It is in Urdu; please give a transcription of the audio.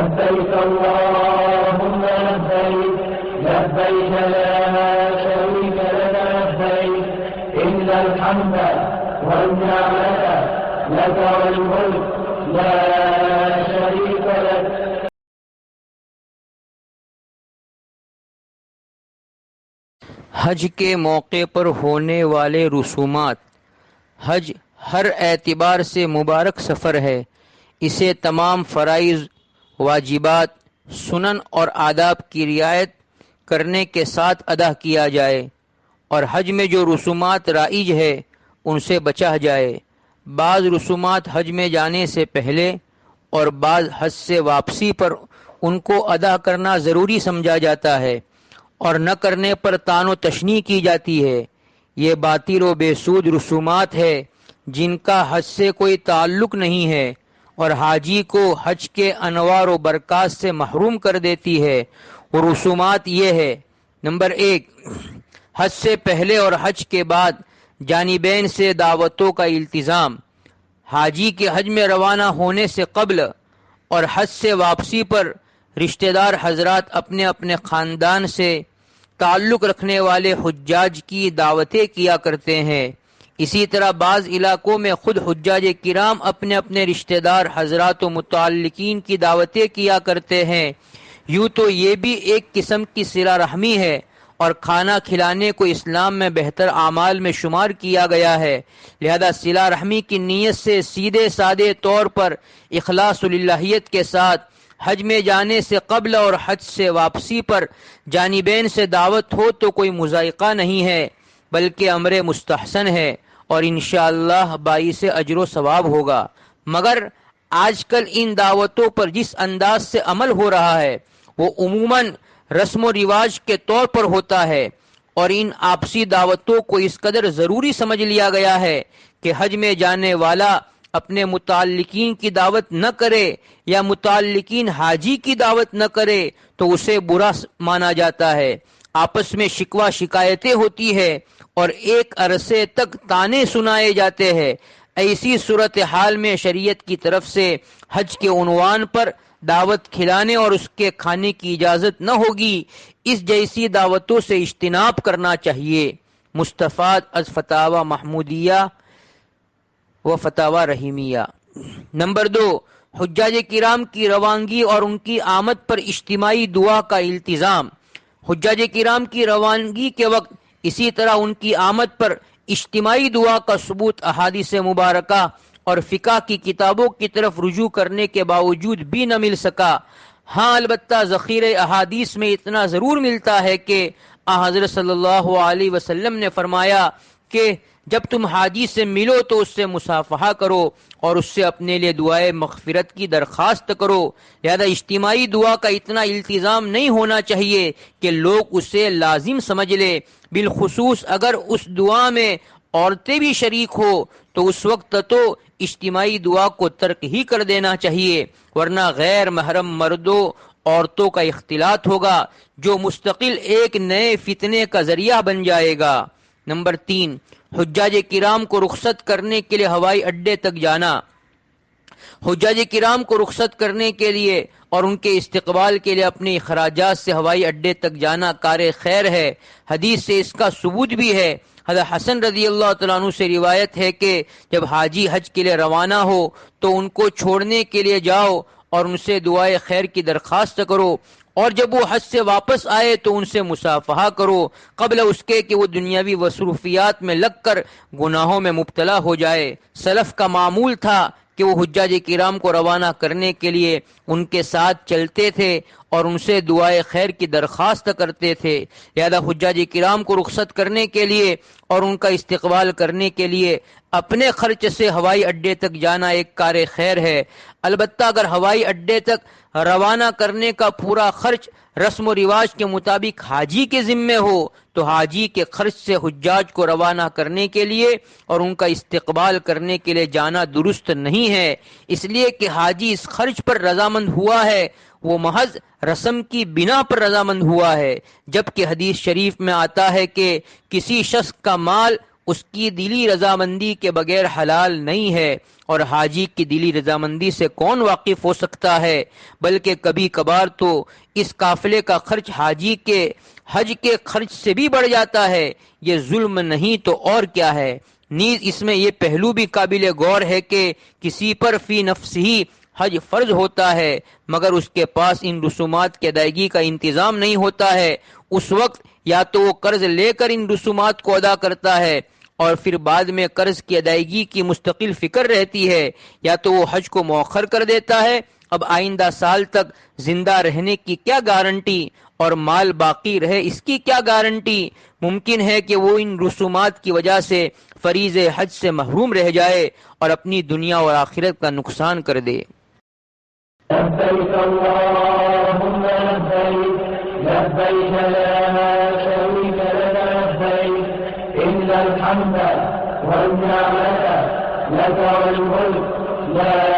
لبيك اللهم لبيك لبيك لا شريك لك لبيك إن الحمد والنعمة لك والملك لا شريك لك. حج کے موقع پر ہونے والے رسومات. حج ہر اعتبار سے مبارک سفر ہے. اسے تمام فرائض، واجبات، سنن اور آداب کی رعایت کرنے کے ساتھ ادا کیا جائے، اور حج میں جو رسومات رائج ہے ان سے بچا جائے. بعض رسومات حج میں جانے سے پہلے اور بعض حج سے واپسی پر ان کو ادا کرنا ضروری سمجھا جاتا ہے، اور نہ کرنے پر طعن و تشنیع کی جاتی ہے. یہ باطل و بے سود رسومات ہے جن کا حج سے کوئی تعلق نہیں ہے، اور حاجی کو حج کے انوار و برکات سے محروم کر دیتی ہے. وہ رسومات یہ ہے: نمبر 1، حج سے پہلے اور حج کے بعد جانبین سے دعوتوں کا التزام. حاجی کے حج میں روانہ ہونے سے قبل اور حج سے واپسی پر رشتہ دار حضرات اپنے اپنے خاندان سے تعلق رکھنے والے حجاج کی دعوتیں کیا کرتے ہیں. اسی طرح بعض علاقوں میں خود حجاج کرام اپنے اپنے رشتہ دار حضرات و متعلقین کی دعوتیں کیا کرتے ہیں. یوں تو یہ بھی ایک قسم کی صلہ رحمی ہے، اور کھانا کھلانے کو اسلام میں بہتر اعمال میں شمار کیا گیا ہے. لہذا صلہ رحمی کی نیت سے سیدھے سادے طور پر اخلاص الہیت کے ساتھ حج میں جانے سے قبل اور حج سے واپسی پر جانبین سے دعوت ہو تو کوئی مضائقہ نہیں ہے، بلکہ امر مستحسن ہے، اور انشاءاللہ باعث اجر و ثواب ہوگا. مگر آج کل ان دعوتوں پر جس انداز سے عمل ہو رہا ہے وہ عموماً رسم و رواج کے طور پر ہوتا ہے، اور ان آپسی دعوتوں کو اس قدر ضروری سمجھ لیا گیا ہے کہ حج میں جانے والا اپنے متعلقین کی دعوت نہ کرے یا متعلقین حاجی کی دعوت نہ کرے تو اسے برا مانا جاتا ہے. آپس میں شکوہ شکایتیں ہوتی ہے اور ایک عرصے تک طعنے سنائے جاتے ہیں. ایسی صورتحال میں شریعت کی طرف سے حج کے عنوان پر دعوت کھلانے اور اس کے کھانے کی اجازت نہ ہوگی. اس جیسی دعوتوں سے اجتناب کرنا چاہیے. مستفاد از فتاوی محمودیہ و فتاوی رحیمیہ. نمبر 2، حجاج کرام کی روانگی اور ان کی آمد پر اجتماعی دعا کا التزام. حجاج کرام کی روانگی کے وقت، اسی طرح ان کی آمد پر اجتماعی دعا کا ثبوت احادیث مبارکہ اور فقہ کی کتابوں کی طرف رجوع کرنے کے باوجود بھی نہ مل سکا. ہاں البتہ ذخیرہ احادیث میں اتنا ضرور ملتا ہے کہ حضرت صلی اللہ علیہ وسلم نے فرمایا کہ جب تم حاجی سے ملو تو اس سے مصافحہ کرو اور اس سے اپنے لیے دعائے مغفرت کی درخواست کرو. لہذا اجتماعی دعا کا اتنا التزام نہیں ہونا چاہیے کہ لوگ اسے لازم سمجھ لے، بالخصوص اگر اس دعا میں عورتیں بھی شریک ہو تو اس وقت تو اجتماعی دعا کو ترک ہی کر دینا چاہیے، ورنہ غیر محرم مردوں عورتوں کا اختلاط ہوگا جو مستقل ایک نئے فتنے کا ذریعہ بن جائے گا. نمبر 3، حجاج کرام کو رخصت کرنے کے لیے ہوائی اڈے تک جانا. حجاج کرام کو رخصت کرنے کے لیے اور ان کے استقبال کے لیے اپنے اخراجات سے ہوائی اڈے تک جانا کار خیر ہے. حدیث سے اس کا ثبوت بھی ہے. حضرت حسن رضی اللہ تعالیٰ عنہ سے روایت ہے کہ جب حاجی حج کے لیے روانہ ہو تو ان کو چھوڑنے کے لیے جاؤ اور ان سے دعائے خیر کی درخواست کرو، اور جب وہ حج سے واپس آئے تو ان سے مصافحہ کرو قبل اس کے کہ وہ دنیاوی مصروفیات میں لگ کر گناہوں میں مبتلا ہو جائے. سلف کا معمول تھا کہ وہ حجاج کرام کو روانہ کرنے کے لیے ان کے ساتھ چلتے تھے اور ان سے دعائے خیر کی درخواست کرتے تھے. لہذا حجاج کرام کو رخصت کرنے کے لیے اور ان کا استقبال کرنے کے لیے اپنے خرچ سے ہوائی اڈے تک جانا ایک کار خیر ہے. البتہ اگر ہوائی اڈے تک روانہ کرنے کا پورا خرچ رسم و رواج کے مطابق حاجی کے ذمے ہو تو حاجی کے خرچ سے حجاج کو روانہ کرنے کے لیے اور ان کا استقبال کرنے کے لیے جانا درست نہیں ہے، اس لیے کہ حاجی اس خرچ پر رضامند ہوا ہے، وہ محض رسم کی بنا پر رضامند ہوا ہے. جبکہ حدیث شریف میں آتا ہے کہ کسی شخص کا مال اس کی دلی رضامندی کے بغیر حلال نہیں ہے، اور حاجی کی دلی رضامندی سے کون واقف ہو سکتا ہے؟ بلکہ کبھی کبھار تو اس قافلے کا خرچ حاجی کے حج کے خرچ سے بھی بڑھ جاتا ہے۔ یہ ظلم نہیں تو اور کیا ہے؟ نیز اس میں یہ پہلو بھی قابل غور ہے کہ کسی پر فی نفس ہی حج فرض ہوتا ہے مگر اس کے پاس ان رسومات کی ادائیگی کا انتظام نہیں ہوتا ہے، اس وقت یا تو وہ قرض لے کر ان رسومات کو ادا کرتا ہے اور پھر بعد میں قرض کی ادائیگی کی مستقل فکر رہتی ہے، یا تو وہ حج کو مؤخر کر دیتا ہے۔ اب آئندہ سال تک زندہ رہنے کی کیا گارنٹی، اور مال باقی رہے اس کی کیا گارنٹی؟ ممکن ہے کہ وہ ان رسومات کی وجہ سے فریض حج سے محروم رہ جائے اور اپنی دنیا اور آخرت کا نقصان کر دے۔ لبيك اللهم لبيك لبيك لا شريك لك لبيك إن الحمد والنعمة لك والملك لا